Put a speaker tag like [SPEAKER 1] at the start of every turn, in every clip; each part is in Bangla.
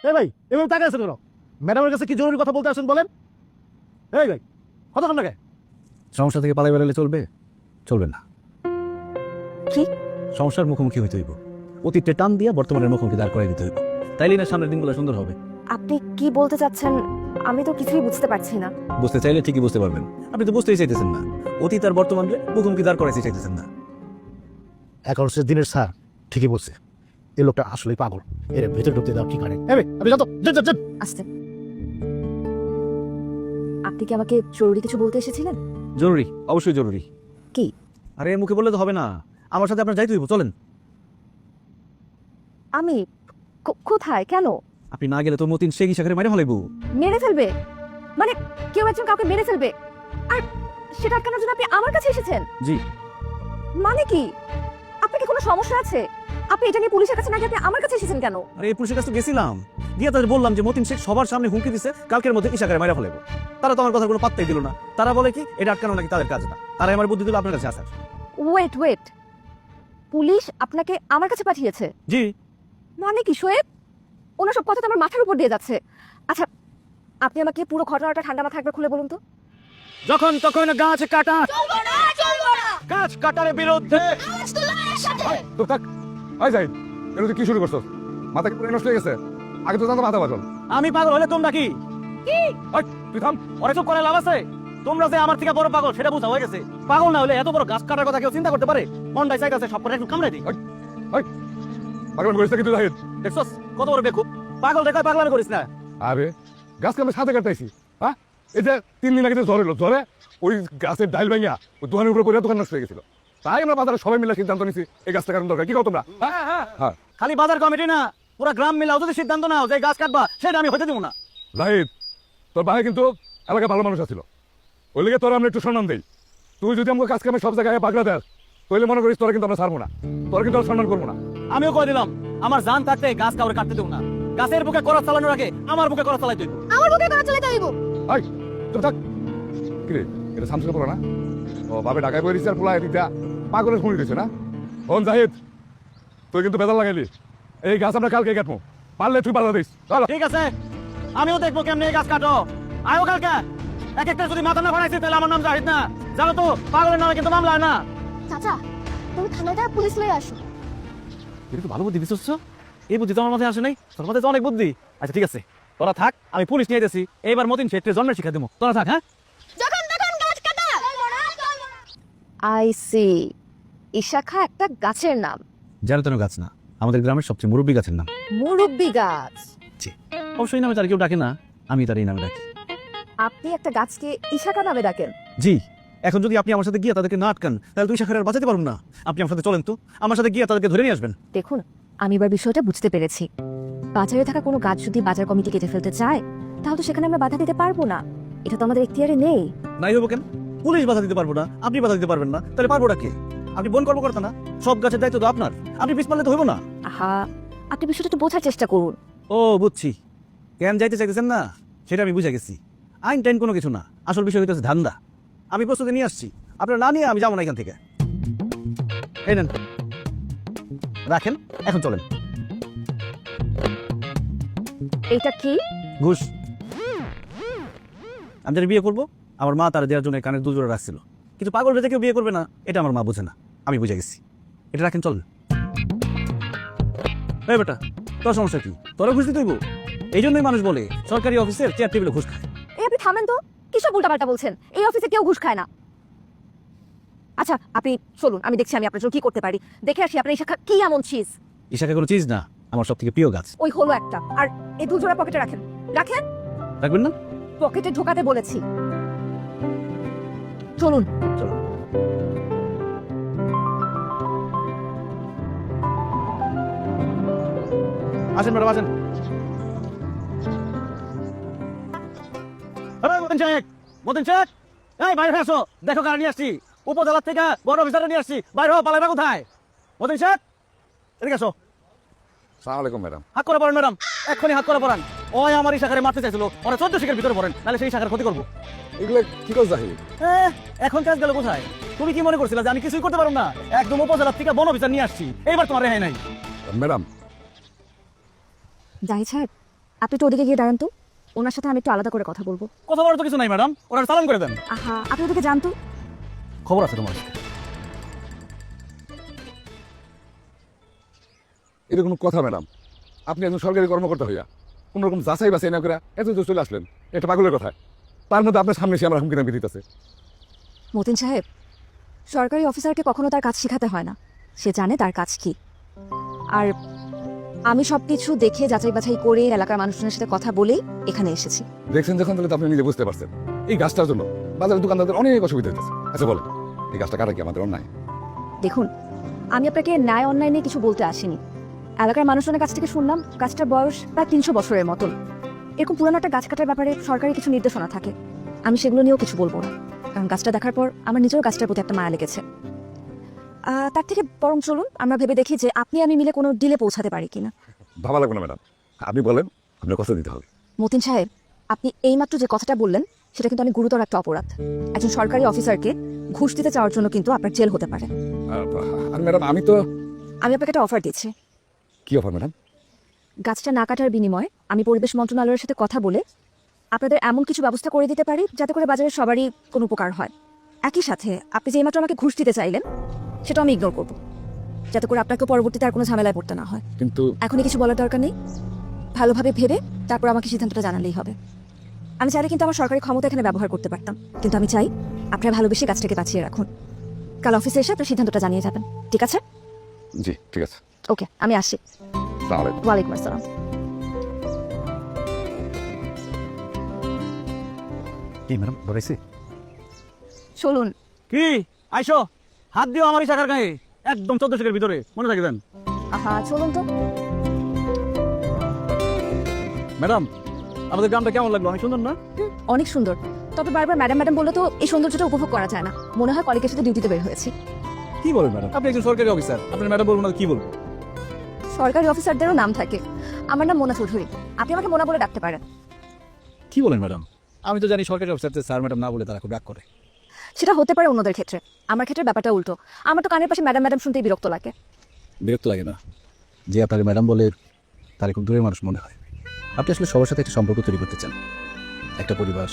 [SPEAKER 1] এই ভাই এভাবে টাকা আছে কেন? ম্যাডামের কাছে কি জরুরি কথা বলতে আসেন বলেন। এই ভাই কতক্ষণ লাগে? সমস্যা থেকে পালাই বেড়ালে চলবে? চলবে না।
[SPEAKER 2] কি
[SPEAKER 1] সমস্যার মুখোমুখি হইতে হইব, অতীতটা টান দিয়া বর্তমানের মুখোমুখি দাঁড় করাই দিতে হইব, তাইলেই না সামনের দিনগুলো সুন্দর হবে।
[SPEAKER 2] আপনি কি বলতে চাচ্ছেন? আমি তো কিছুই বুঝতে পারছি না।
[SPEAKER 1] বুঝতে চাইলে ঠিকই বুঝতে পারবেন, আপনি তো বুঝতেই চাইতেছেন না। অতীত আর বর্তমানে মুখোমুখি দাঁড় করাইতে চাইতেছেন না। 11 দিনের স্যার ঠিকই বলছে, এই লোকটা আসলেই পাগল। এর ভেতরে ঢুকতে দাও কি করে? আপনি যত
[SPEAKER 2] আস্তে। আপনি কি আমাকে জরুরি কিছু বলতে এসেছিলেন?
[SPEAKER 1] জরুরি, অবশ্যই জরুরি।
[SPEAKER 2] কি?
[SPEAKER 1] আরে মুখে বললে তো হবে না, আমার সাথে আপনার যাইতে হইব, চলেন।
[SPEAKER 2] আমি কোথায়? কেন?
[SPEAKER 1] আপনি না গেলে তো মতিন শেখ ইশাখারে মাইরে ফেলাইবো।
[SPEAKER 2] মেরে ফেলবে? মানে কেউ একজন কাউকে মেরে ফেলবে, আর সেটা আটকানোর জন্য আপনি আমার কাছে এসেছেন?
[SPEAKER 1] জি।
[SPEAKER 2] মানে কি? আপনার কি কোনো সমস্যা আছে? আপনি এটা নিয়ে পুলিশের কাছে না গিয়ে আপনি আমার কাছে এসেছেন কেন?
[SPEAKER 1] আরে এই পুলিশের কাছে তো গেছিলাম, গিয়ে তাদের বললাম যে মতিন শেখ সবার সামনে হুমকি দিছে কালকের মধ্যে ইশাখারে মাইরা ফেলাইবো। তারা তো আমার কথা কোনো পাত্তাই দিল না। তারা বলে কি এটা আটকানো নাকি তাদের কাজ না। তারা আমার বুদ্ধি দিল আপনার কাছে আসার।
[SPEAKER 2] ওয়েট, পুলিশ আপনাকে আমার কাছে পাঠিয়েছে?
[SPEAKER 1] জি।
[SPEAKER 2] মানে কি শোয়েব? ওনার সব কথা তো আমার মাথার উপর দিয়ে যাচ্ছে। আচ্ছা, আপনি আমাকে পুরো ঘটনাটা ঠান্ডা মাথায় একবার খুলে বলুন তো।
[SPEAKER 1] যখন তখন গাছ কাটা,
[SPEAKER 3] চলবো না।
[SPEAKER 1] গাছ কাটার বিরুদ্ধে।
[SPEAKER 3] আওয়াজ তুলো এর সাথে।
[SPEAKER 4] তো থাক। আই যাই, এটা তুই কি শুরু করছো? মাথা কি পুরো নষ্ট হয়ে গেছে? আগে তো জানতো মাথা বাজল।
[SPEAKER 1] আমি পাগল হলে তোমরা কি?
[SPEAKER 4] ওই, তুই থাম।
[SPEAKER 1] ওরে চুপ করে লাভ আছে? তোমরা যে আমার থেকে বড় পাগল সেটা বোঝা হয়ে গেছে। পাগল না হলে এত বড় গাছ কাটার কথা কেউ চিন্তা করতে পারে? মনটাই চাইতেছে সব করে একটু কামড়াই দিই।
[SPEAKER 4] পাগল করিস কি তুই জাহিদ?
[SPEAKER 1] দেখছস কত বড় বেকুব? পাগল রেখে পাগলামি করিস না।
[SPEAKER 4] আরে গাছকে আমি সাথে কাটাইছি। হ্যাঁ, এটা 3 দিন আগে জ্বর এলো। জ্বরে ওই গাছের ডাইল ভাঙিয়া ওই দোকানের উপরে পড়ে দোকান নষ্ট হয়ে গেছিল। তাই আমরা বাজারে সবাই মিলে সিদ্ধান্ত নিছি এই গাছটা কাটানো দরকার। কি কও তোমরা? হ্যাঁ
[SPEAKER 1] খালি বাজার কমিটি না, পুরো গ্রাম মিলাও যদি সিদ্ধান্ত নাও যে গাছ কাটবা, সেটা আমি হতে দেবো না।
[SPEAKER 4] জাহিদ, তোর ভাই কিন্তু এলাকায় ভালো মানুষ আছিল, ওই লেগে তোরা আমরা একটু সম্মান দেই। তুই যদি আমাকে কাজ কামে সব জায়গায় পাগলা দেয় তাহলে মনে করিস তোরা কিন্তু আমরা ছাড়বো না, তোরা কিন্তু আর সম্মান করবো না।
[SPEAKER 1] আমিও কয়ে দিলাম আমার জান থাকতে গাছ কাউরে কাটতে দেবো না। গাছের বুকে করা চালানোর আগে আমার বুকে করা চালাই দেবো।
[SPEAKER 3] আমার বুকে করা চলে যাইবো।
[SPEAKER 4] আই চুপ থাক। কিরে, এটা সামসুকে পড়া না? ও বাবে ঢাকায় বই দিচ্ছে আর পোলা এদিকটা পাগলের শুনি দিচ্ছে না? ওন জাহিদ, তুই কিন্তু বেদাল লাগাইলি। এই গাছ আমরা কালকে কাটবো, পারলে তুই বাধা দিস। চলো।
[SPEAKER 1] ঠিক আছে, আমিও দেখবো কেমনে এই গাছ কাটো। আয়ো কালকে। এক একটা যদি মাথা না বানাইছি তাহলে আমার নাম জাহিদ না। জানো তো পাগলের নামে কিন্তু মামলা হয় না।
[SPEAKER 3] চাচা, তুমি থানায় যা পুলিশ লয়ে আসো।
[SPEAKER 1] এটা তো ভালো বুদ্ধি দিচ্ছ। এই বুদ্ধি তো আমার মাথায় আসে নাই। তোর মাথায় তো অনেক বুদ্ধি। আচ্ছা ঠিক আছে, তোরা থাক, আমি পুলিশ নিয়ে যেতেছি। এইবার মতিন শেঠের জন্মের শিক্ষা দেবো। তোরা থাক। হ্যাঁ,
[SPEAKER 3] যখন তখন গাছ কাটা।
[SPEAKER 2] I C. ইশাখা একটা গাছের নাম?
[SPEAKER 1] জানো তো গাছ না, আমাদের গ্রামের সবচেয়ে মুরব্বী গাছের নাম।
[SPEAKER 2] মুরব্বি গাছ?
[SPEAKER 1] জি। অবশ্যই নামে তার কেউ ডাকে না, আমি তার এই নামে ডাকি।
[SPEAKER 2] আপনি একটা গাছকে ইশাখা নামে ডাকেন?
[SPEAKER 1] জি। এখন যদি আপনি আমার সাথে গিয়ে তাদেরকে না আটকান তাহলে তুই শাখার আর বাঁচাতে পারবো না। আপনি আমার সাথে চলেন তো, আমার সাথে গিয়ে তাদেরকে ধরে নিয়ে আসবেন।
[SPEAKER 2] দেখুন, আমি এবার বিষয়টা বুঝতে পেরেছি। বাজারে থাকা কোনো গাছ যদি বাজার কমিটি কেটে ফেলতে চায় তাহলে তো সেখানে আমরা বাধা দিতে পারবো না। এটা তো আমাদের এখতিয়ারে নেই।
[SPEAKER 1] নাই হবো কেন? পুলিশ বাধা দিতে পারবো না, আপনি বাধা দিতে পারবেন না, তাহলে পারবোটা কে? আপনি বন কর্মকর্তা না, সব গাছের দায়িত্ব তো আপনার। আপনি পিছ পারলে তো হইব না।
[SPEAKER 2] আহা, আপনি বিষয়টা একটু বোঝার চেষ্টা করুন।
[SPEAKER 1] ও বুঝছি, কেন যাইতে চাইতেছেন না সেটা আমি বুঝে গেছি। আইন টাইন কোনো কিছু না, আসল বিষয় হইতেছে ধান্দা। আমি প্রস্তুতি নিয়ে আসছি, আপনার না নিয়ে আমি যাবো না এখান থেকে। এই নেন, রাখেন, এখন চলেন।
[SPEAKER 2] এইটা কি?
[SPEAKER 1] ঘুষ। আমি যারা বিয়ে করবো আমার মা তারা দেওয়ার জন্য কানের দুজোড়া রাখছিল, কিন্তু পাগল বেঁচে কেউ বিয়ে করবে না এটা আমার মা বোঝে না। আমি বুঝে গেছি, এটা রাখেন, চলেন। এই বেটা, তোর সমস্যা কি? তোরা ঘুষ দিতে হইব? এই জন্যই মানুষ বলে সরকারি অফিসের চেয়ার টেবিলে ঘুষ খায়।
[SPEAKER 2] এই আপনি থামেন তো, কিসব উল্টাপাল্টা বলছেন? এই অফিসে কেউ ঘুষ খায় না। আচ্ছা আপনি চলুন, আমি দেখছি আমি আপনার জন্য কি করতে পারি। দেখে আসি আপনার ইশাখা কি এমন চিজ।
[SPEAKER 1] ইশাখা কোনো চিজ না, আমার সব থেকে প্রিয় গাছ।
[SPEAKER 2] ওই হলো একটা, আর এই দুজোড়া পকেটে রাখেন। রাখেন,
[SPEAKER 1] রাখবেন না?
[SPEAKER 2] পকেটে ঢোকাতে বলেছি। চলুন।
[SPEAKER 1] চলো। আসেন ম্যাডাম, আসেন। মতিন শেখ, মতিন শেখ, এই বাইরে আসো, দেখো কারা নিয়ে আসছি। উপজেলা থেকে বড় অফিসারে নিয়ে আসছি। বাইরে হও, পালাইবা কোথায়? মতিন শেখ, এদিকে আসো।
[SPEAKER 4] সালাম আলাইকুম ম্যাডাম।
[SPEAKER 1] হাত করে পড়েন ম্যাডাম, এক্ষুনি হাত করে পড়ান। ওই আমার এই শাখারে মারতে চাইছিল, ওরা 14 শিখের ভিতরে পড়েন, নাহলে সেই শাখার ক্ষতি করবো।
[SPEAKER 4] এগুলো কি করছ জাহিদ?
[SPEAKER 1] এখন কাজ গেল কোথায়? তুমি কি মনে করছিলা যে আমি কিছুই করতে পারবো না? একদম উপজেলা থেকে বন অফিসার নিয়ে আসছি, এইবার তোমার রেহাই নাই।
[SPEAKER 4] ম্যাডাম,
[SPEAKER 2] জাহিদ সাহেব, আপনি একটু ওদিকে গিয়ে দাঁড়ান তো, ওনার সাথে আমি একটু আলাদা করে কথা বলবো।
[SPEAKER 1] কথা বলার তো কিছু নাই ম্যাডাম, ওরা সালাম করে দেন।
[SPEAKER 2] আহা, আপনি ওদিকে যান তো।
[SPEAKER 1] খবর আছে তোমার?
[SPEAKER 4] এটা কোনো কথা ম্যাডাম? আপনি একজন সরকারি কর্মকর্তা হইয়া কোনো রকম যাচাই বাছাই না করে এত দূর চলে আসলেন, এটা পাগলের কথা। তার মধ্যে আপনার সামনে এসে আমার হুমকি নামকি দিতেছে।
[SPEAKER 2] মতিন সাহেব, সরকারি অফিসারকে কখনো তার কাজ শেখাতে হয় না, সে জানে তার কাজ কি। আর আমি সবকিছু দেখে যাচাই বাছাই করে এলাকার মানুষজনের সাথে কথা বলেই এখানে এসেছি।
[SPEAKER 4] দেখছেন যখন, তাহলে তো আপনি নিজে বুঝতে পারছেন এই গাছটার জন্য বাজারের দোকানদারদের অনেক অসুবিধা হইতেছে। আচ্ছা বলেন, এই গাছটা কাটা কি আমাদের অন্যায়?
[SPEAKER 2] দেখুন, আমি আপনাকে ন্যায় অন্যায় নিয়ে কিছু বলতে আসিনি। এলাকার মানুষজনের কাছ থেকে শুনলাম গাছটার বয়স প্রায় 300 বছরের মতন। এরকম পুরানো একটা গাছ কাটার ব্যাপারে সরকারি কিছু নির্দেশনা থাকে, আমি সেগুলো নিয়েও কিছু বলবো না, কারণ গাছটা দেখার পর আমার নিজের গাছটার প্রতি একটা মায়া লেগেছে। তার থেকে বরং চলুন আমরা ভেবে দেখি যে আপনি আমি মিলে কোনো ডিলে পৌঁছাতে পারি কিনা।
[SPEAKER 4] ভাবা লাগবে না ম্যাডাম, আপনি বলেন, আপনার কথা দিতে হবে।
[SPEAKER 2] মতিন সাহেব, আপনি এইমাত্র যে কথাটা বললেন সেটা কিন্তু অনেক গুরুতর একটা অপরাধ। একজন সরকারি অফিসারকে ঘুষ দিতে চাওয়ার জন্য কিন্তু আপনার জেল হতে পারে।
[SPEAKER 4] আর ম্যাডাম আমি তো...
[SPEAKER 2] আমি আপনাকে একটা অফার দিচ্ছি।
[SPEAKER 4] কি অফার ম্যাডাম?
[SPEAKER 2] গাছটা না কাটার বিনিময়ে আমি পরিবেশ মন্ত্রণালয়ের সাথে কথা বলে আপনাদের এমন কিছু ব্যবস্থা করে দিতে পারি যাতে করে বাজারের সবারই কোনো উপকার হয়। একই সাথে আপনি যে এইমাত্র আমাকে ঘুষ দিতে চাইলেন সেটা আমি ইগনোর করব, যাতে করে আপনাকে পরবর্তীতে আর কোনো ঝামেলায় পড়তে না হয়।
[SPEAKER 4] কিন্তু
[SPEAKER 2] এখনই কিছু বলার দরকার নেই, ভালোভাবে ভেবে তারপর আমাকে সিদ্ধান্তটা জানালেই হবে। আমি চাইলে কিন্তু আমার সরকারি ক্ষমতা এখানে ব্যবহার করতে পারতাম, কিন্তু আমি চাই আপনার ভালোবেসে গাছটাকে বাঁচিয়ে রাখুন। কাল অফিসে এসে আপনার সিদ্ধান্তটা জানিয়ে যাবেন, ঠিক আছে?
[SPEAKER 4] জি ঠিক আছে।
[SPEAKER 2] ওকে, আমি আসছি।
[SPEAKER 4] তাহলে
[SPEAKER 2] ওয়ালাইকুম আসসালাম।
[SPEAKER 1] কি ম্যাডাম বলেছি?
[SPEAKER 2] চলুন।
[SPEAKER 1] কি আইসো, হাত দিও আমার এই শাখার গায়ে, একদম 1400 এর ভিতরে, মনে থাকে দেন।
[SPEAKER 2] আহা, চলুন তো।
[SPEAKER 1] ম্যাডাম, আমাদের গ্রামটা কেমন লাগলো? অনেক সুন্দর না?
[SPEAKER 2] অনেক সুন্দর, তবে বারবার ম্যাডাম ম্যাডাম বললে তো এই সৌন্দর্যটা উপভোগ করা যায় না। মনে হয় কলেজের সাথে ডিউটিতে বের হয়েছি।
[SPEAKER 1] কি বলেন ম্যাডাম? আপনি একজন সরকারি অফিসার, আপনার ম্যাডাম বলবো না কি বলবো?
[SPEAKER 2] সরকারি অফিসারদেরও নাম থাকে, আমার নাম মোনা চৌধুরী, আপনি আমাকে মোনা বলে ডাকতে পারেন।
[SPEAKER 1] কি বলেন ম্যাডাম? আমি তো জানি সরকারি অফিসারদের স্যার ম্যাডাম না বলে তারা খুব রাগ করে।
[SPEAKER 2] সেটা হতে পারে অন্যদের ক্ষেত্রে, আমার ক্ষেত্রে ব্যাপারটা উল্টো। আমার তো কানের পাশে ম্যাডাম ম্যাডাম শুনতেই বিরক্ত লাগে।
[SPEAKER 1] বিরক্ত লাগে না? যে আপনাকে ম্যাডাম বলে তার খুব দূরের মানুষ মনে হয়। আপনি আসলে সবার সাথে একটা সম্পর্ক তৈরি করতে চান, একটা পরিবার,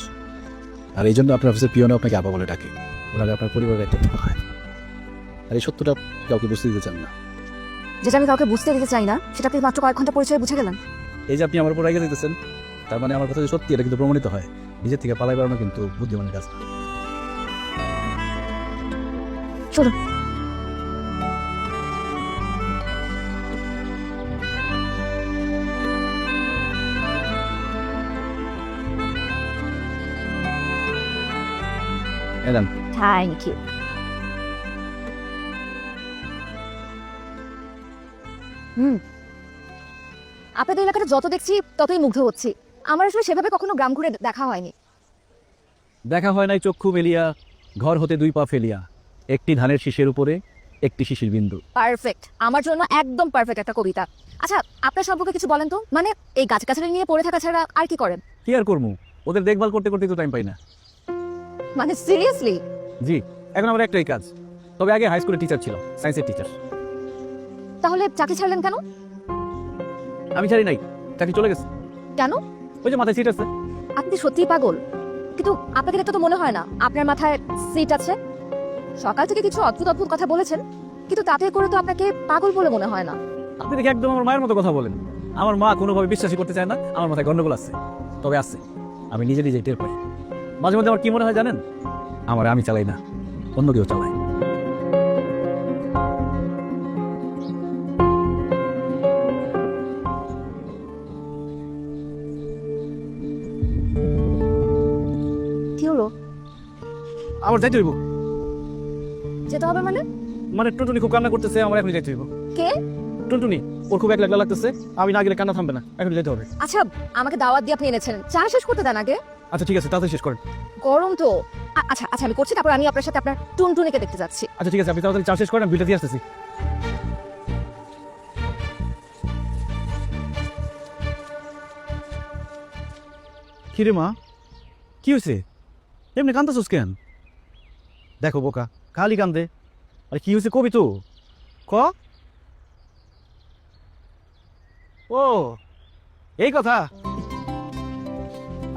[SPEAKER 1] আর এই জন্য আপনার অফিসের পিয়নও আপনাকে আবা বলে ডাকে। ওনাকে আপনার পরিবারের একটা মনে হয়, আর এই সত্যটা কাউকে বুঝতে দিতে চান না।
[SPEAKER 2] যেটা আমি কাউকে বুঝতে দিতে চাই না সেটা আপনি মাত্র কয়েক ঘন্টা পরিচয়ে বুঝে গেলেন।
[SPEAKER 1] এই যে আপনি আমার উপর রেগে দিতেছেন, তার মানে আমার কথা যে সত্যি এটা কিন্তু প্রমাণিত হয়। নিজের থেকে পালাই বেড়ানো কিন্তু বুদ্ধিমানের কাজ না।
[SPEAKER 2] চলুন।
[SPEAKER 1] এলেন
[SPEAKER 2] থ্যাংক ইউ। আপনাদের এলাকাটা যত দেখছি ততই মুগ্ধ হচ্ছি। আমার আসলে সেভাবে কখনো গ্রাম ঘুরে দেখা হয়নি।
[SPEAKER 1] দেখা হয় নাই চক্ষু মেলিয়া, ঘর হতে 2 পা ফেলিয়া, একটি ধানের শীষের উপরে একটি শিশির বিন্দু।
[SPEAKER 2] পারফেক্ট, আমার জন্য একদম পারফেক্ট একটা কবিতা। আচ্ছা, আপনার সম্পর্কে কিছু বলেন তো, মানে এই গাছগাছালি নিয়ে পড়ে থাকা ছাড়া আর কি করেন?
[SPEAKER 1] কি আর করবো, ওদের দেখভাল করতে করতে তো টাইম পাই না।
[SPEAKER 2] মানে সিরিয়াসলি?
[SPEAKER 1] জি, এখন আমার একটাই কাজ। তবে আগে হাই স্কুলের টিচার ছিল, সায়েন্সের টিচার।
[SPEAKER 2] তাহলে চাকরি ছাড়লেন কেন?
[SPEAKER 1] আমি ছাড়ি নাই, চাকরি চলে গেছে।
[SPEAKER 2] কেন?
[SPEAKER 1] ওই যে মাথায় সিট আছে।
[SPEAKER 2] আপনি সত্যিই পাগল, কিন্তু আপনাকে দেখতে তো মনে হয় না আপনার মাথায় সিট আছে। সকাল থেকে কিছু অদ্ভুত অদ্ভুত কথা বলেছেন, কিন্তু তাতে করে তো আপনাকে পাগল বলে মনে হয় না।
[SPEAKER 1] আপনি দেখে একদম আমার মায়ের মতো কথা বলেন। আমার মা কোনোভাবে বিশ্বাসই করতে চায় না আমার মাথায় গন্ডগোল আছে। তবে আছে, আমি নিজে নিজেই টের পাই। মাঝে মধ্যে আমার কি মনে হয় জানেন? আমার আমি চালাই না, অন্য কেউ চালায়।
[SPEAKER 2] কি হলো?
[SPEAKER 1] আমার যাইতে হইব।
[SPEAKER 2] যেতে হবে মানে?
[SPEAKER 1] মানে টুনটুনি খুব কান্না করতেছে, আমার এখনই যাইতে হইব।
[SPEAKER 2] কে?
[SPEAKER 1] টুনটুনি, ওর খুব একলা লাগতেছে, আমি না গেলে কান্না থামবে না, এখন যেতে হবে।
[SPEAKER 2] আচ্ছা, আমাকে দাওয়াত দিয়ে আপনি এনেছেন, চা শেষ করতে দেন আগে।
[SPEAKER 1] আচ্ছা ঠিক আছে, তাড়াতাড়ি শেষ করেন।
[SPEAKER 2] গরম তো। আচ্ছা আচ্ছা, আমি করছি, তারপর আমি আপনার সাথে আপনার টুনটুনিকে দেখতে যাচ্ছি।
[SPEAKER 1] আচ্ছা ঠিক আছে, আপনি তাড়াতাড়ি চা শেষ করেন, আমি বিলটা দিয়ে আসতেছি। কি রে মা, কি হয়েছে? এমনি কান্দাছোস কেন? দেখো বোকা, খালি কান্দে। আরে কি হয়েছে কবি তো ক। ও এই কথা,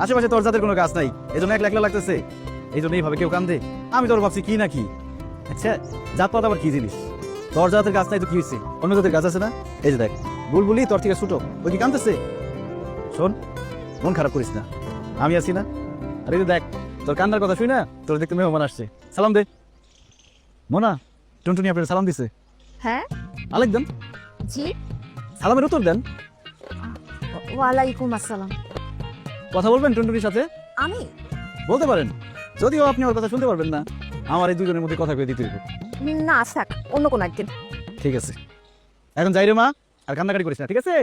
[SPEAKER 1] আশেপাশে তোর জাতের কোনো গাছ নাই, এই জন্য একলা একলা লাগতেছে, এই জন্য এইভাবে কেউ কান্দে। আমি তোর ভাবছি কি না কি। আচ্ছা, জাতপাত আবার কি জিনিস? তোর জাতের গাছ নাই তো কি হয়েছে? অন্য জাতের গাছ আছে না? এই যে দেখ, বুলবুলি তোর থেকে ছোট, ওই কি কান্দতেছে? শোন, মন খারাপ করিস না, আমি আছি না। আর এই যে দেখ, তোর কান্নার কথা শুই না, তোর দেখতে মেহমান আসছে, সালাম দে। মোনা, টুনটুনি আপনার সালাম দিছে।
[SPEAKER 2] হ্যাঁ
[SPEAKER 1] আলেক দেন,
[SPEAKER 2] জি,
[SPEAKER 1] সালামের উত্তর দেন।
[SPEAKER 2] ওয়ালাইকুম আসসালাম।
[SPEAKER 1] কথা বলবেন টুনটুনির সাথে?
[SPEAKER 2] আমি
[SPEAKER 1] বলতে পারেন, যদিও আপনি আমার কথা শুনতে পারবেন না। আমার এই দুজনের মধ্যে কথা কয়ে দিতে হবে।
[SPEAKER 2] না আজ থাক, অন্য কোনো একদিন।
[SPEAKER 1] ঠিক আছে, এখন যাই রে মা, আর কান্নাকাটি করিস না, ঠিক আছে?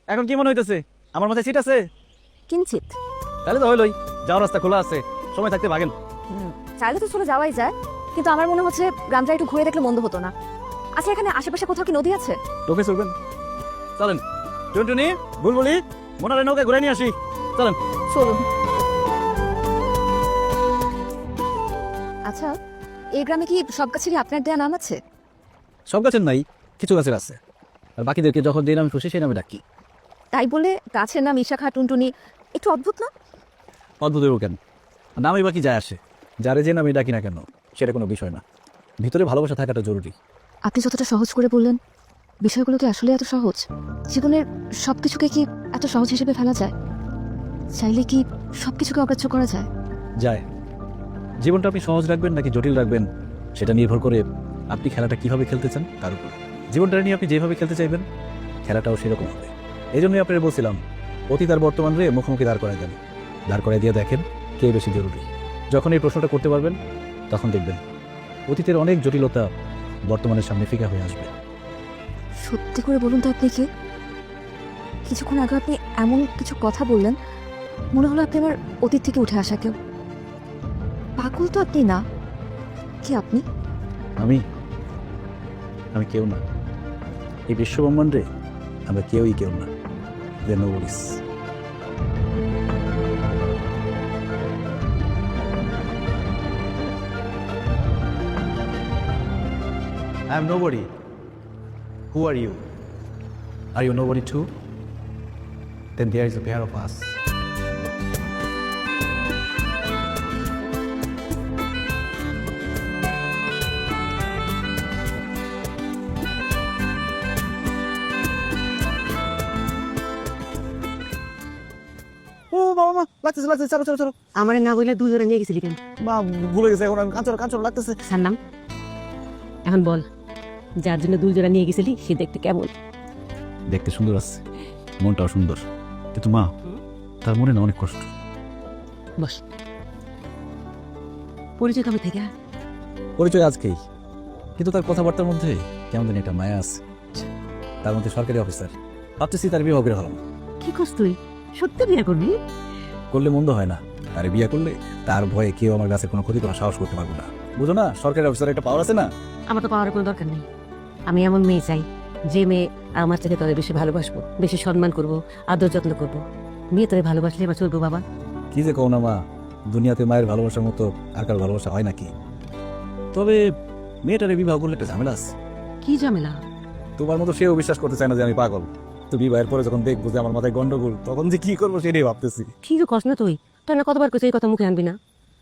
[SPEAKER 1] এখন কি মনে হইতেছে, আমার মাথায় সিট আছে?
[SPEAKER 2] কিঞ্চিত।
[SPEAKER 1] তাহলে তো হইলই, যাওয়ার রাস্তা খোলা আছে, সময় থাকতে ভাগেন।
[SPEAKER 2] চাইলে তো চলে যাওয়াই যায়, কিন্তু আমার মনে হচ্ছে গ্রামটা একটু ঘুরে দেখলে মন্দ হতো না। আচ্ছা, এখানে আশেপাশে কোথাও কি নদী আছে?
[SPEAKER 1] টোকে চলবেন, চলেন। টুনটুনি, বুলবুলি, মোনারে নৌকা ঘুরে নিয়ে আসি, চলেন।
[SPEAKER 2] চলুন। আচ্ছা, এই গ্রামে কি সব গাছেরই আপনার দেয়া নাম আছে?
[SPEAKER 1] সব গাছের নাই, কিছু গাছের আছে, আর বাকিদেরকে যখন যে নামে খুশি সেই নামে ডাকি।
[SPEAKER 2] তাই বলে গাছের নাম ইশাখা, টুনটুনি, একটু অদ্ভুত না?
[SPEAKER 1] অদ্ভুত হইব কেন? নামই বাকি যায় আসে, যারে যে নামে ডাকি না কেন সেটা কোনো বিষয় না। ভিতরে ভালোবাসা থাকাটা জরুরি।
[SPEAKER 2] আপনি যতটা সহজ করে বললেন, বিষয়গুলো কি আসলে এত সহজ? জীবনের সব কিছুকে কি এত সহজ হিসেবে ফেলা যায়? চাইলে কি সব কিছুকে অগ্রাহ্য করা যায়?
[SPEAKER 1] যায়। জীবনটা আপনি সহজ রাখবেন নাকি জটিল রাখবেন সেটা নির্ভর করে আপনি খেলাটা কিভাবে খেলতে চান তার উপর। জীবনটা নিয়ে আপনি যেভাবে খেলতে চাইবেন খেলাটাও সেরকম হবে। এই জন্যই আপনারা বলছিলাম, অতীত আর বর্তমান রে মুখোমুখি দাঁড় করাই দেন, দাঁড় করাই দিয়ে দেখেন কে বেশি জরুরি। যখন এই প্রশ্নটা করতে পারবেন তখন দেখবেন অতীতের অনেক জটিলতা বর্তমানের সামনে ফিকা হয়ে আসবে।
[SPEAKER 2] সত্যি করে বলুন তো, আপনি কে? কিছুক্ষণ আগে আপনি এমন কিছু কথা বললেন, মনে হলো আপনি আমার অতীত থেকে উঠে আসা কেউ। পাগল তো আপনি না। কি আপনি?
[SPEAKER 1] আমি কেউ না। এই বিশ্বব্রহ্মাণ্ডে আমরা কেউই কেউ না। নোবডিস। I am nobody. Who are you? Are you nobody too? Then there is a pair of us. ও বাবা মা, লাগতেছে লাগতেছে, চলো চলো চলো।
[SPEAKER 5] আমার না বলে দুজনে নিয়ে গেছিলি কেন?
[SPEAKER 1] মা ভুলে গেছে, এখন আমি কাঁচর কাঁচর লাগতেছে।
[SPEAKER 5] স্যার নাম এখন বল, যার জন্য দুজনে নিয়ে গেছিলি সে দেখতে কেমন?
[SPEAKER 1] দেখতে সুন্দর আছে, মনটাও সুন্দর, কিন্তু মা তার মনে না অনেক কষ্ট।
[SPEAKER 5] বস। পরিচয় কবে থেকে?
[SPEAKER 1] পরিচয় আজকেই, কিন্তু তার কথাবার্তার মধ্যে কেমন জানি একটা মায়া আছে। তার মধ্যে সরকারি অফিসার, ভাবতেছি তার বিয়ে হবে হলাম।
[SPEAKER 5] কি করছ তুই? সত্যি বিয়ে করবি?
[SPEAKER 1] করলে মন্দ হয় না, তার বিয়ে করলে তার ভয়ে কেউ আমার গাছের কোনো ক্ষতি করার সাহস করতে পারবো না। বুঝো না, সরকারি অফিসার একটা পাওয়ার আছে না।
[SPEAKER 5] আমার তো পাওয়ার কোনো দরকার নেই। আমি এমন মেয়ে চাই যে মেয়ে আমার থেকে তোরে বেশি ভালোবাসবো, বেশি সম্মান করবো, আদর যত্ন করবো। মেয়ে তোরে ভালোবাসলে এবার চলবো বাবা।
[SPEAKER 1] কি যে কও না মা, দুনিয়াতে মায়ের ভালোবাসার মতো আর কার ভালোবাসা হয় নাকি? তবে মেয়েটারে বিবাহ করলে একটা ঝামেলা আছে।
[SPEAKER 5] কি ঝামেলা?
[SPEAKER 1] তোমার মতো সেও বিশ্বাস করতে চায় না যে আমি পাগল। তো বিবাহের পরে যখন দেখবো যে আমার মাথায় গন্ডগোল, তখন যে কি করবো সেটাই ভাবতেছি।
[SPEAKER 5] কি যে কস না তুই, তোর না কতবার কইছে এই কথা মুখে আনবি না।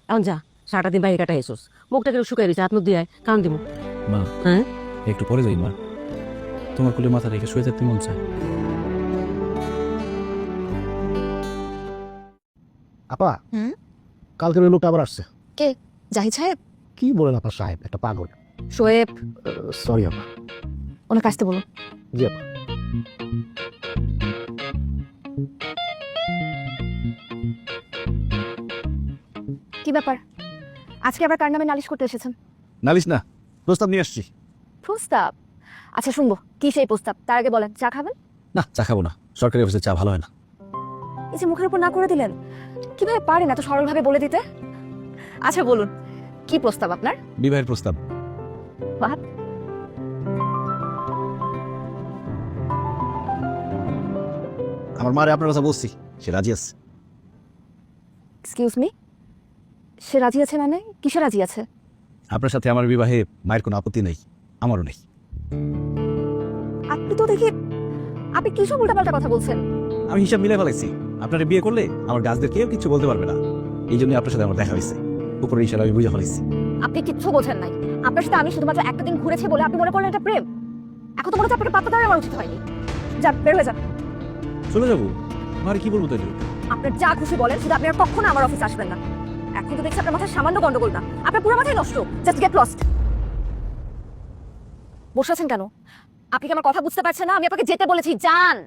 [SPEAKER 5] এখন যা, সারাটা দিন বাইরে কাটা এসোস, মুখটা কেউ শুকাই দিচ্ছে, হাত মুখ দিয়ে কান দিব।
[SPEAKER 1] মা
[SPEAKER 5] হ্যাঁ
[SPEAKER 1] একটু পরে যাই মা, তোমার কোলে মাথা রেখে শুয়ে থাকতে মন চায়।
[SPEAKER 6] আপা,
[SPEAKER 2] হুম?
[SPEAKER 6] কালকের ওই লোকটা আবার আসছে।
[SPEAKER 2] কে? জাহিদ সাহেব?
[SPEAKER 6] কি বলেন আপনার সাহেব, একটা পাগল।
[SPEAKER 2] শোয়েব,
[SPEAKER 6] সরি আপা।
[SPEAKER 2] ওনাকে আসতে বলুন।
[SPEAKER 6] জি আপা।
[SPEAKER 2] কি ব্যাপার, আজকে আবার কার নামে নালিশ করতে এসেছেন?
[SPEAKER 1] নালিশ না, প্রস্তাব নিয়ে আসছি।
[SPEAKER 2] প্রস্তাব? আচ্ছা শুনবো, কি সেই প্রস্তাব? তার আগে বলেন, চা খাবেন?
[SPEAKER 1] না, চা খাবো না, সরকারি অফিসে চা ভালো হয় না।
[SPEAKER 2] এই যে মুখের উপর না করে দিলেন, কিভাবে পারেন এত সরলভাবে বলে দিতে? আচ্ছা বলুন, কি প্রস্তাব আপনার?
[SPEAKER 1] বিবাহের প্রস্তাব।
[SPEAKER 2] What?
[SPEAKER 1] আমার মারে আপনার কথা বলছি, সে রাজি আছে।
[SPEAKER 2] এক্সকিউজ মি, সে রাজি আছে মানে? কিসে রাজি আছে?
[SPEAKER 1] আপনার সাথে আমার বিবাহে মায়ের কোনো আপত্তি নেই, আমারও নেই।
[SPEAKER 2] আপনি তো দেখি, আপনি কি সব উল্টাপাল্টা কথা বলছেন।
[SPEAKER 1] আমি হিসাব মিলে ফেলাইছি, আপনারা বিয়ে করলে আমার গাছদের কেউ কিছু বলতে পারবে না, এই জন্য আপনার সাথে আমার দেখা হয়েছে। উপরের ইশারা আমি বুঝে ফেলেছি।
[SPEAKER 2] আপনি কিচ্ছু বোঝেন নাই। আপনার সাথে আমি শুধুমাত্র একটা দিন ঘুরেছি বলে আপনি মনে করলেন এটা প্রেম। এখন তো মনে হচ্ছে আপনাকে পাত্তা দেওয়া আমার উচিত হয়নি। যান, বের হয়ে যান।
[SPEAKER 1] চলে যাবো? আমার কি বলবো তাই?
[SPEAKER 2] আপনার যা খুশি বলেন, শুধু আপনি আর কখনো আমার অফিস আসবেন না। এখন তো দেখছি আপনার মাথায় সামান্য গন্ডগোল না, আপনার পুরো মাথায় নষ্ট। Just get lost. বসে আছেন কেন? আপনি কি আমার কথা বুঝতে পারছেন না? আমি আপনাকে যেতে বলেছি, যান।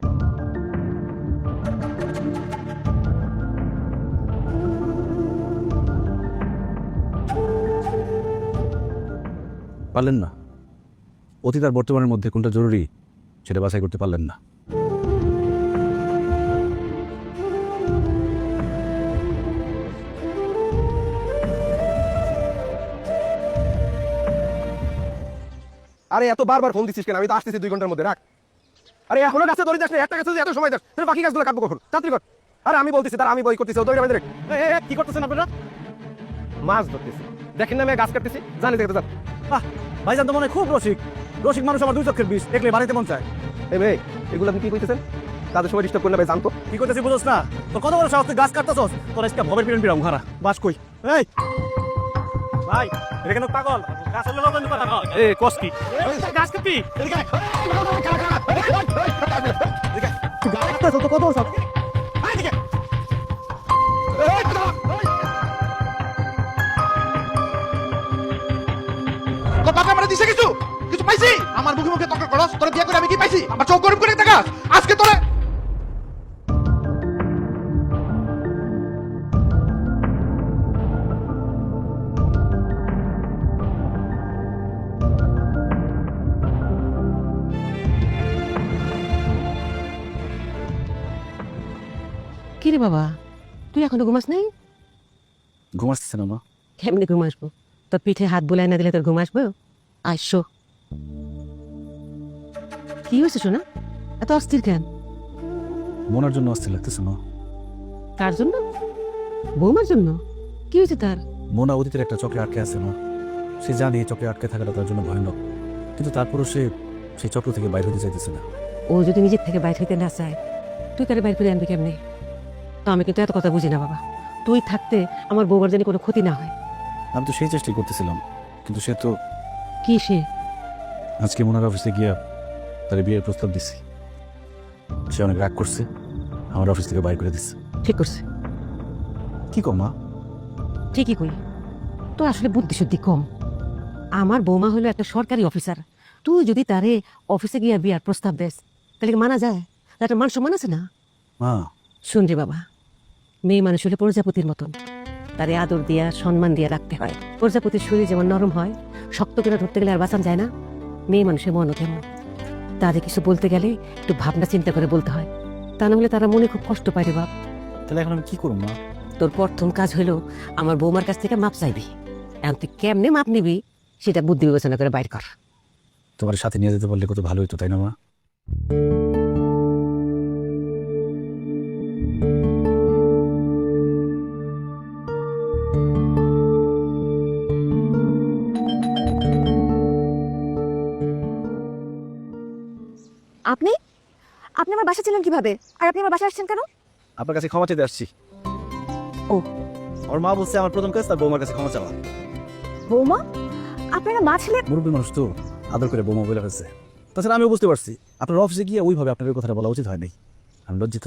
[SPEAKER 1] পারলেন না। অতীত আর বর্তমানের মধ্যে কোনটা জরুরি সেটা বাছাই করতে পারলেন না।
[SPEAKER 7] আরে এত বারবার ফোন দিচ্ছিস কেন? আমি তো আসতেছি 2 ঘন্টার মধ্যে, রাখ। আরে এখনো গাছে দড়ি যাস না, একটা গাছে যদি এত সময় যাস তাহলে বাকি গাছগুলো কাটবো কখন? তাড়াতাড়ি কর। আরে আমি বলতেছি, তার আমি বই করতেছি, ও দড়ি বাঁধে রেখ।
[SPEAKER 1] কি করতেছেন আপনারা?
[SPEAKER 7] মাছ ধরতেছি, দেখেন না আমি গাছ কাটতেছি, জানি দেখতে যান।
[SPEAKER 1] ভাইজান তো মনে হয় খুব রসিক। রসিক মানুষ আমার 2 চক্ষের বিষ, দেখলে বাড়িতে মন চায়।
[SPEAKER 7] এই ভাই, এগুলো আপনি কি কইতেছেন? তাদের সময় ডিস্টার্ব করলে ভাই জানতো।
[SPEAKER 1] কি করতেছি বুঝোস না? তোর কত বড় সাহস, তুই গাছ কাটতেছস? তোর আজকে ভবের পিরন পিরাম ঘাড়া বাস কই? এই ভাই, এটা কেন পাগল? গাছের লোক কথা কয়।
[SPEAKER 7] এ কস কি?
[SPEAKER 1] গাছ কাটবি? এদিকে আয়। এদিকে আয়। তুই গাছ কাটতেছস তো কত বড় সাহস? আয় এদিকে।
[SPEAKER 8] তোর বাপে আমরা দিছে কিছু কিছু পাইছি? আমার মুখে মুখে তর্ক করস, তোর বিয়ে করে আমি কি পাইছি? আমার চোখ গরম করে দেখাস আজকে তোরে।
[SPEAKER 5] কি রে বাবা, তুই এখনো ঘুমাস নাই?
[SPEAKER 1] ঘুম আসতেছে না মা?
[SPEAKER 5] কেমনি ঘুম আসবো? তোর পিঠে হাত বুলাই না দিলে তোর ঘুম আসবো? আইসো। কি হয়েছে শোনা? এত অস্থির কেন?
[SPEAKER 1] মনের জন্য অস্থির লাগতেছে মা।
[SPEAKER 5] কার জন্য? বৌমার জন্য? কি হয়েছে তার?
[SPEAKER 1] মোনা অতীতের একটা চক্রে আটকে আছে মা। সে জানে এই চক্রে আটকে থাকাটা তার জন্য ভয়ানক, কিন্তু তারপরও সে সেই চক্র থেকে বাইরে হতে চাইতেছে না।
[SPEAKER 5] ও যদি নিজের থেকে বাইরে হইতে না চায়, তুই তার বাইরে ফিরে আনবি কেমনে? তো আমি কিন্তু এত কথা বুঝি না বাবা। তুই থাকতে আমার বৌমার জানি কোনো ক্ষতি না হয়।
[SPEAKER 1] আমি তো সেই চেষ্টাই করতেছিলাম, কিন্তু সে তো
[SPEAKER 5] কি সে?
[SPEAKER 1] আজকে মোনার অফিসে গিয়া তার বিয়ের প্রস্তাব দিছি। সে অনেক রাগ করছে, আমার অফিস থেকে বাইর করে দিচ্ছে।
[SPEAKER 5] ঠিক করছে।
[SPEAKER 1] কি কম মা?
[SPEAKER 5] ঠিকই কই, তোর আসলে বুদ্ধি শুদ্ধি কম। আমার বৌমা হলো একটা সরকারি অফিসার। তুই যদি তারে অফিসে গিয়ে বিয়ার প্রস্তাব দেস, তাহলে কি মানা যায়? একটা মান সম্মান আছে না?
[SPEAKER 1] মা,
[SPEAKER 5] শুন রে বাবা, মেয়ে মানুষ হলে প্রজাপতির মতন, তারে আদর দিয়া সম্মান দিয়া রাখতে হয়। প্রজাপতির শরীর যেমন নরম হয়, শক্ত করে ধরতে গেলে আর বাঁচান যায় না, মেয়ে মানুষের মনও তেমন। তাদের কিছু বলতে গেলে একটু ভাবনা চিন্তা করে বলতে হয়, তা না হলে তারা মনে খুব কষ্ট পায় রে বাপ।
[SPEAKER 1] তাহলে এখন আমি কি করব মা?
[SPEAKER 5] তোর প্রথম কাজ হলো আমার বৌমার কাছ থেকে মাপ চাইবি। এখন তুই কেমনে মাপ নিবি সেটা বুদ্ধি বিবেচনা করে বাইর কর।
[SPEAKER 1] তোমার সাথে নিয়ে যেতে পারলে কত ভালো হতো, তাই না মা?
[SPEAKER 2] আপনি আপনি আমার বাসা ছিলেন কিভাবে? আর আপনি আমার বাসায় আসছেন কেন?
[SPEAKER 1] আপনার কাছে ক্ষমা চাইতে আসছি।
[SPEAKER 2] ও,
[SPEAKER 1] আমার মা বলছে আমার প্রথম কাজ তার বৌমার কাছে ক্ষমা চাওয়া।
[SPEAKER 2] বৌমা? আপনারা মা ছিলেন?
[SPEAKER 1] মুরব্বী মানুষ তো আদর করে বৌমা বলে ফেলছে। তাছাড়া আমিও বুঝতে পারছি আপনার অফিসে গিয়ে ওইভাবে আপনার এই কথাটা বলা উচিত হয়নি। আমি লজ্জিত।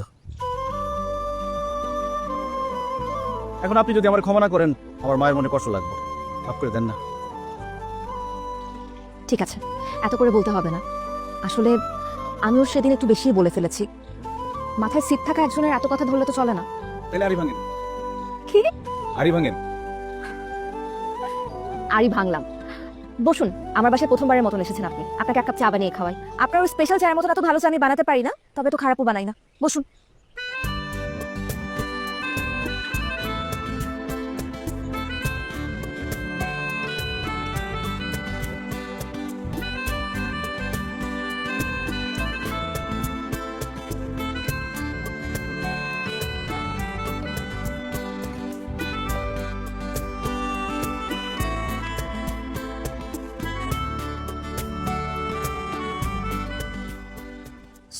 [SPEAKER 1] এখন আপনি যদি আমার ক্ষমা না করেন, আমার মায়ের মনে কষ্ট লাগবে। মাফ করে দেন না।
[SPEAKER 2] ঠিক আছে, এত করে বলতে হবে না। আসলে আমিও সেদিন একটু বেশিই বলে ফেলেছি। মাথায় সিট থাকা একজনের এত কথা ধরলে তো চলে না।
[SPEAKER 1] তাহলে আড়ি ভাঙেন।
[SPEAKER 2] কি?
[SPEAKER 1] আড়ি ভাঙেন।
[SPEAKER 2] আরই ভাঙলাম। বসুন, আমার বাসায় প্রথমবারের মতন এসেছেন আপনি। আপনাকে 1 কাপ চা বানিয়ে খাওয়াই। আপনার ওই স্পেশাল চায়ের মতন এত ভালো চা আমি বানাতে পারি না, তবে তো খারাপও বানাই না। বসুন।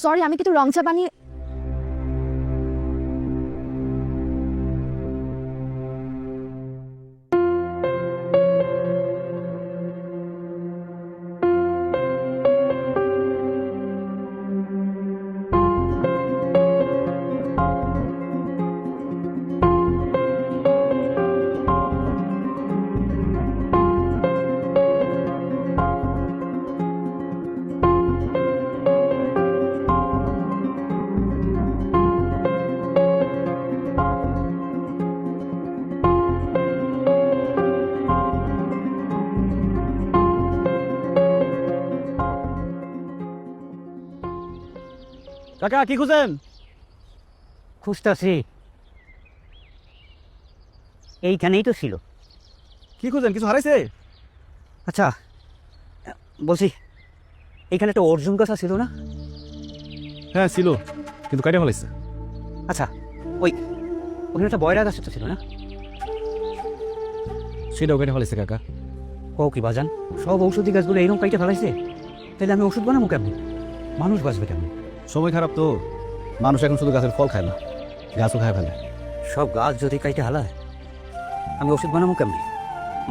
[SPEAKER 2] সরি, আমি কিন্তু রং চা বানিয়ে
[SPEAKER 1] কাকা কি খুঁজেন?
[SPEAKER 9] খুঁজতেছি, এইখানেই তো ছিল।
[SPEAKER 1] কি খুঁজেন? কিছু হারাইছে?
[SPEAKER 9] আচ্ছা বলছি, এইখানে একটা অর্জুন গাছ ছিল না?
[SPEAKER 1] হ্যাঁ ছিল, কিন্তু কাইটা ফেলাইছে।
[SPEAKER 9] আচ্ছা ওখানে একটা বয়রা গাছ তো ছিল না?
[SPEAKER 1] সেটাও কেটে ফেলাইছে কাকা।
[SPEAKER 9] ও কি বাজান, সব ঔষধি গাছগুলো এইরকম কাইটে ফেলাইছে? তাহলে আমি ওষুধ বানাবো কেমনি? মানুষ বাঁচবে কেমনি?
[SPEAKER 1] সময় খারাপ তো, মানুষ এখন শুধু গাছের ফল খায় না, গাছও খায় ফেলে।
[SPEAKER 9] সব গাছ যদি কাইটে হালায়, আমি ওষুধ বানাবো কেমনি?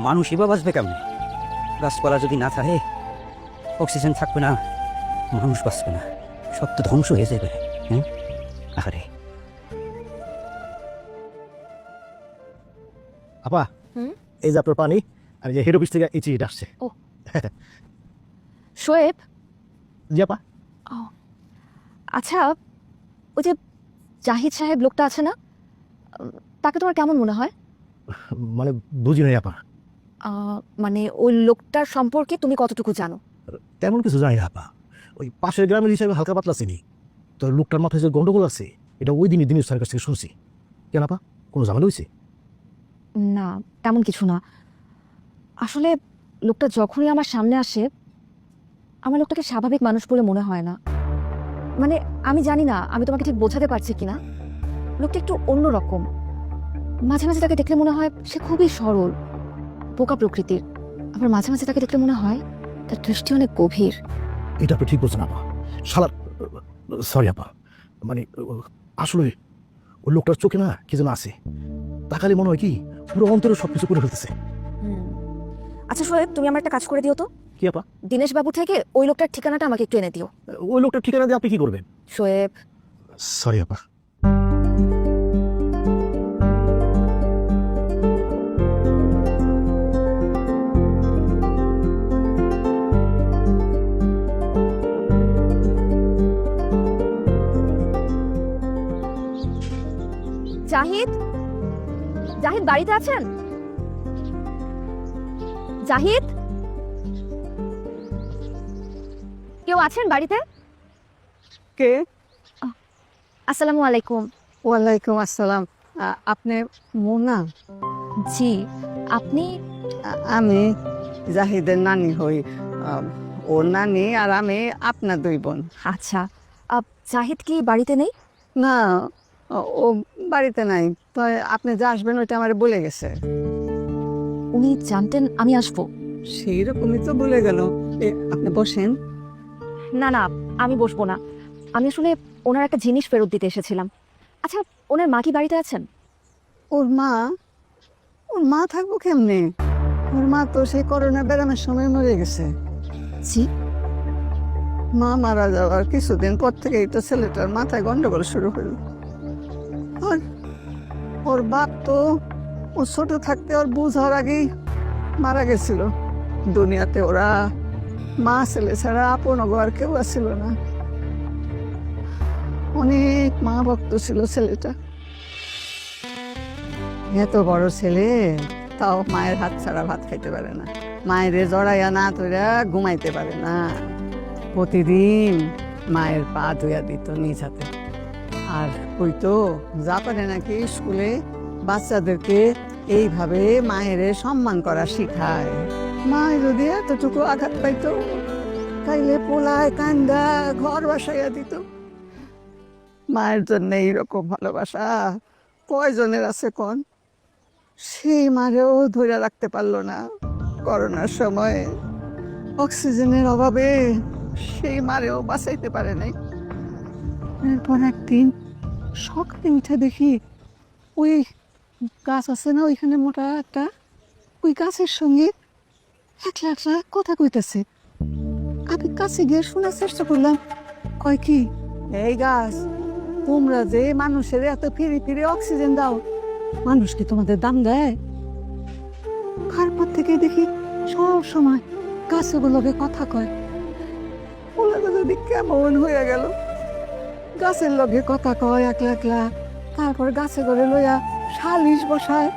[SPEAKER 9] মানুষই বা বাঁচবে কেমনি? গাছপালা যদি না থাকে, অক্সিজেন থাকবে না, মানুষ বাঁচবে না, সব তো ধ্বংস হয়ে যাবে। হ্যাঁ, আরে
[SPEAKER 6] আপা,
[SPEAKER 2] হুম?
[SPEAKER 6] এই যে আপনার পানি, আর এই যে হেড অফিস থেকে এই চিঠিটা আসছে।
[SPEAKER 2] ও। শোয়েব,
[SPEAKER 6] জি আপা।
[SPEAKER 2] আচ্ছা ওই যে জাহিদ সাহেব লোকটা আছে না, তাকে তোমার কেমন মনে হয়?
[SPEAKER 6] মানে বুঝি নাই আপা।
[SPEAKER 2] মানে ওই লোকটার সম্পর্কে তুমি কতটুকু জানো?
[SPEAKER 6] তেমন কিছু জানি না আপা। ওই পাশের গ্রামের হিসাবে হালকা পাতলা চিনি। তো লোকটার মাথায় যে গন্ডগোল আছে, এটা ওই দিনই দিনের স্যারের কাছ থেকে শুনছি। কেন আপা, কোনো ঝামেলা হয়েছে?
[SPEAKER 2] না, তেমন কিছু না। আসলে লোকটা যখনই আমার সামনে আসে, আমার লোকটাকে স্বাভাবিক মানুষ বলে মনে হয় না। মানে আমি জানি না আমি তোমাকে ঠিক বোঝাতে পারছি কিনা। লোকটা একটু অন্যরকম। মাঝে মাঝে তাকে দেখলে মনে হয় সে খুবই সরল, বোকা প্রকৃতির। আবার মাঝে মাঝে তাকে দেখলে মনে হয় তার দৃষ্টি অনেক গভীর।
[SPEAKER 6] এটা আপনি ঠিক বলছেন আপা। শালা, সরি আপা, মানে আসলে ওই লোকটার চোখে না কি যেন আছে। তাকালে মনে হয় কি পুরো অন্তরে সব কিছু করে ফেলতেছে।
[SPEAKER 2] আচ্ছা শোয়েব, তুমি আমার একটা কাজ করে দিও তো।
[SPEAKER 6] কি আপা?
[SPEAKER 2] দীনেশ বাবু থেকে ওই লোকটার ঠিকানাটা আমাকে একটু এনে দিও।
[SPEAKER 6] ওই লোকটার ঠিকানা দিয়ে আপনি কি করবেন?
[SPEAKER 2] শোয়েব,
[SPEAKER 6] সরি আপা।
[SPEAKER 2] জাহিদ, জাহিদ বাড়িতে আছেন? জাহিদ, কেউ আছেন বাড়িতে?
[SPEAKER 5] কে?
[SPEAKER 2] আসসালামু আলাইকুম।
[SPEAKER 5] ওয়ালাইকুম আসসালাম। আপনি মোনা?
[SPEAKER 2] জি, আপনি?
[SPEAKER 5] আমি জাহিদের নানি হই। ওর নানি আর আমি আপনার দুই বোন।
[SPEAKER 2] আচ্ছা, জাহিদ কি বাড়িতে নেই?
[SPEAKER 5] না, ও বাড়িতে নাই। তাই আপনি যে আসবেন ওইটা আমার বলে গেছে।
[SPEAKER 2] উনি জানতেন আমি আসবো?
[SPEAKER 5] সেই রকমই তো বলে গেল। আপনি বসেন।
[SPEAKER 2] না না, আমি বসবো না। আমি আসলে ওনার একটা জিনিস ফেরত দিতে এসেছিলাম। আচ্ছা, ওনার মা কি বাড়িতে আছেন?
[SPEAKER 5] ওর মা থাকবো কেমনে? ওর মা তো সেই করোনা ব্যারামের সময় মরে গেছে।
[SPEAKER 2] জি?
[SPEAKER 5] মা মারা যাওয়ার কিছুদিন পর থেকেই তো ছেলেটার মাথায় গন্ডগোল শুরু হলো। আর ওর বাপ তো ও ছোট থাকতে ওর বুঝ হওয়ার আগেই মারা গেছিল। দুনিয়াতে ওরা মা ছেলে ছাড়া আপন আর কেউ আসছিল না। অনেক মা ভক্ত ছিল ছেলেটা। এত বড় ছেলে, তাও মায়ের হাত ছাড়া ভাত খাইতে পারে না। মায়ের জড়াইয়া না তোরা ঘুমাইতে পারে না। প্রতিদিন মায়ের পা ধুইয়া দিত নিজ হাতে। আর ওই তো জাপানে নাকি স্কুলে বাচ্চাদেরকে এইভাবে মায়ের সম্মান করা শিখায়। মায়ের যদি এতটুকু আঘাত পাইতো, তাইলে পোলায় কান্দা ঘর বাসাইয়া দিত। মায়ের জন্য এইরকম ভালোবাসা কয়জনের আছে কোন? সেই মারেও ধরে রাখতে পারলো না করোনার সময়। অক্সিজেনের অভাবে সেই মারেও বাঁচাইতে পারে নাই। এরপর একদিন সকালে উঠে দেখি ওই গাছ আছে না ওইখানে মোটা একটা, ওই গাছের সঙ্গে একলা একলা কথা কইতেছে। আমি কাছে গিয়ে শোনার চেষ্টা করলাম। কয় কি, এই গাছ, তোমরা যে মানুষের এত ফিরে ফিরে অক্সিজেন দাও, মানুষ কি তোমাদের দাম দেয়? তারপর থেকে দেখি সব সময় গাছগুলোকে কথা কয়। ওগুলো যদি কেমন হয়ে গেল, গাছের লগে কথা কয় একলা একলা। তারপর গাছে করে লইয়া সালিশ বসায়।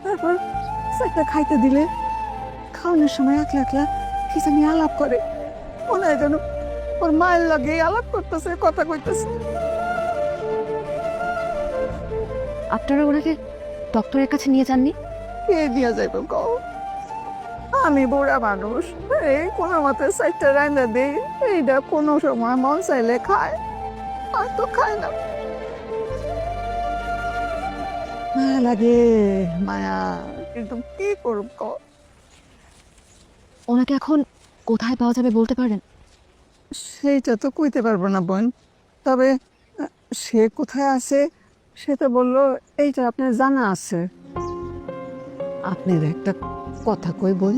[SPEAKER 5] তারপর সেটা খাইতে দিলে খাওয়ানোর সময় একলা একলা কি জানি আলাপ করে। মনে হয় যেন
[SPEAKER 10] ওর মায়ের লাগে আলাপ করতেছে, কথা কইতেছে।
[SPEAKER 2] আপনারা ওনাকে ডক্টরের কাছে নিয়ে যাননি?
[SPEAKER 10] কে দিয়া যাইব কও? আমি বুড়া মানুষ, এই কোনো মতে সাইডটা রান্না দেই, এইটা কোনো সময় মন চাইলে খায়, আর তো খায় না। মায়া লাগে, মায়া, কিন্তু কি করব কও?
[SPEAKER 2] ওনাকে এখন কোথায় পাওয়া যাবে বলতে পারেন?
[SPEAKER 10] সেইটা তো কইতে পারবো না বোন, তবে সে কোথায় আছে সেটা বললো এইটা আপনার জানা আছে। আপনার একটা কথা কই বোন,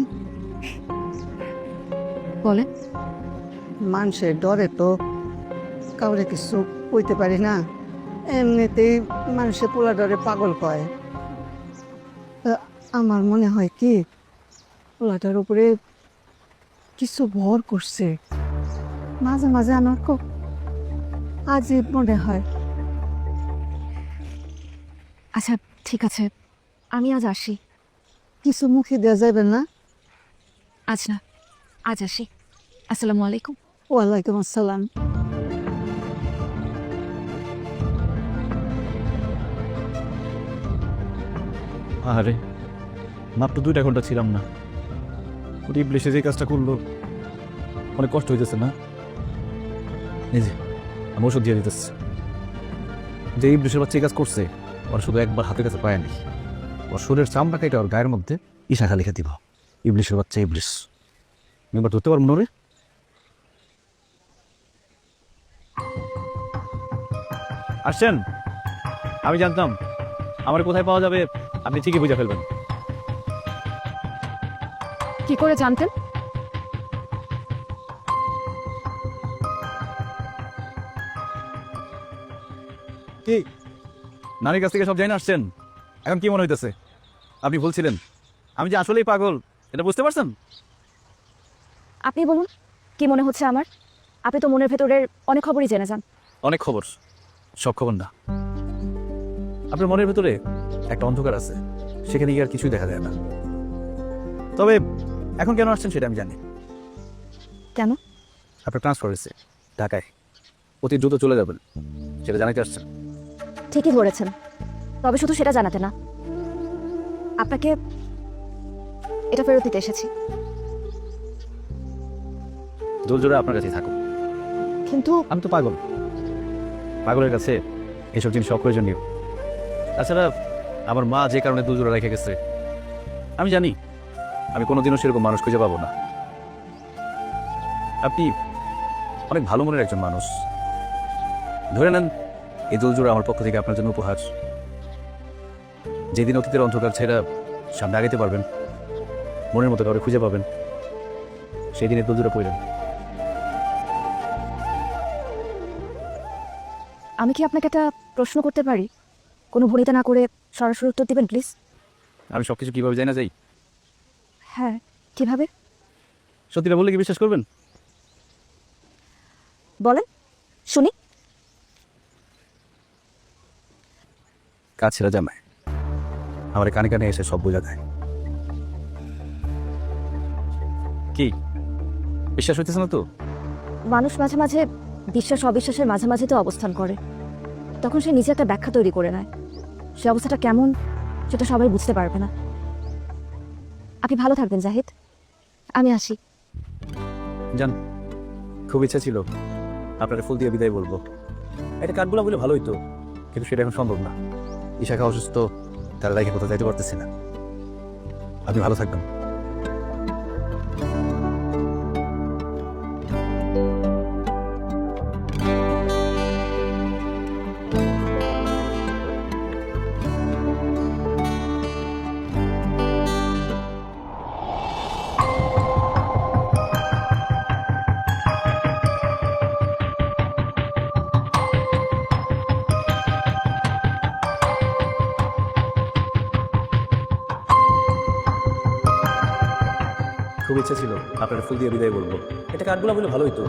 [SPEAKER 2] বলেন।
[SPEAKER 10] মানুষের ডরে তো কাউরে কিছু কইতে পারি না, এমনিতেই মানুষের পোলা ডরে পাগল কয়। তা আমার মনে হয় কি পোলাটার উপরে কিছু ভর করছে, মাঝে মাঝে আমার খুব আজীব মনে হয়।
[SPEAKER 2] আচ্ছা ঠিক আছে, আমি আজ আসি।
[SPEAKER 10] কিছু মুখে দেওয়া যাবে না?
[SPEAKER 2] আজ না, আজ আসি। আসসালামু আলাইকুম।
[SPEAKER 10] ওয়ালাইকুম আসসালাম।
[SPEAKER 1] আরে মাত্র 2 ঘন্টা ছিলাম না, ওই ইবলিশে যে কাজটা করলো অনেক কষ্ট হইতেছে না? এই যে আমি ওষুধ দিয়ে দিতেছি। যে ইবলিশের বাচ্চা এই কাজ করছে ওরা শুধু একবার হাতের কাছে পায়নি, ওর শরীরের চামড়া কেটে ওর গায়ের মধ্যে ইশাখা লিখে দিব। ইবলিশের বাচ্চা ইবলিশ, আমি এবার ধরতে পারবো না রে। আসছেন? আমি জানতাম আমার কোথায় পাওয়া যাবে আপনি ঠিকই বুঝে ফেলবেন।
[SPEAKER 2] কি করে জানতেন?
[SPEAKER 1] কি নানির কাছ থেকে সব জানি আসছেন, এখন কি মনে হইতেছে? আপনি বলছিলেন আমি যে আসলেই পাগল, এটা বুঝতে পারছেন?
[SPEAKER 2] আপনি বলুন কি মনে হচ্ছে আমার? আপনি তো মনের ভেতরের অনেক খবরই জেনে যান।
[SPEAKER 1] অনেক খবর, সব খবর না। আপনার মনের ভেতরে একটা অন্ধকার আছে, সেখানে গিয়ে আর কিছুই দেখা যায় না। তবে এখন কেন আসছেন সেটা আমি জানি।
[SPEAKER 2] কেন?
[SPEAKER 1] আপনার ট্রান্সফার হয়েছে ঢাকায়, অতি দ্রুত চলে যাবেন, সেটা জানাতে আসছেন।
[SPEAKER 2] ঠিকই ধরেছেন, তবে শুধু সেটা জানাতে না, আপনাকে এটা ফেরত দিতে এসেছি।
[SPEAKER 1] দোলজোড়া আপনার কাছেই থাকুক।
[SPEAKER 2] কিন্তু
[SPEAKER 1] আমি তো পাগল, পাগলের কাছে এসব জিনিস অপ্রয়োজনীয়। তাছাড়া আমার মা যে কারণে দুজোড়া রেখে গেছে আমি জানি, আমি কোনোদিনও সেরকম মানুষ খুঁজে পাবো না। আপনি অনেক ভালো মনের একজন মানুষ, ধরে নেন এই দুজোড়া আমার পক্ষ থেকে আপনার জন্য উপহার। যেদিন অতীতের অন্ধকার ছেড়া সামনে আগাইতে পারবেন, মনের মতো কাউরে খুঁজে পাবেন, সেই দিনে দুজোড়া পড়লেন।
[SPEAKER 2] আমি কি আপনাকে একটা প্রশ্ন করতে পারি? কোনো ভনিতা না করে সরাসরি উত্তর দিবেন প্লিজ।
[SPEAKER 1] আমি সব কিছু কীভাবে যাই না যাই?
[SPEAKER 2] হ্যাঁ, কিভাবে?
[SPEAKER 1] সত্যিটা বললে কি বিশ্বাস করবেন?
[SPEAKER 2] বলেন শুনি।
[SPEAKER 1] কাজ ছেড়া জামায় আমার কানে কানে এসে সব বোঝা দেয়। কি বিশ্বাস হইতেছে না তো?
[SPEAKER 2] মানুষ মাঝে মাঝে বিশ্বাস অবিশ্বাসের মাঝামাঝি তো অবস্থান করে, তখন সে নিজে একটা ব্যাখ্যা তৈরি করে নেয়। সে অবস্থাটা কেমন সেটা সবাই বুঝতে পারবে না। আপনি ভালো থাকবেন জাহিদ, আমি আসি।
[SPEAKER 1] জান, খুব ইচ্ছা ছিল আপনার ফুল দিয়ে বিদায় বলবো, এটা কাঠগুলা বলে ভালোই তো, কিন্তু সেটা এখন সম্ভব না। ইশাখা অসুস্থ, তার লাইকে কোথাও যাইতে পারতেছি না। আপনি ভালো থাকবেন। খুব ইচ্ছা ছিল আপনার ফুল দিয়ে বিদায় বলবো, এটা কাঠগুলা বলে ভালোই তো,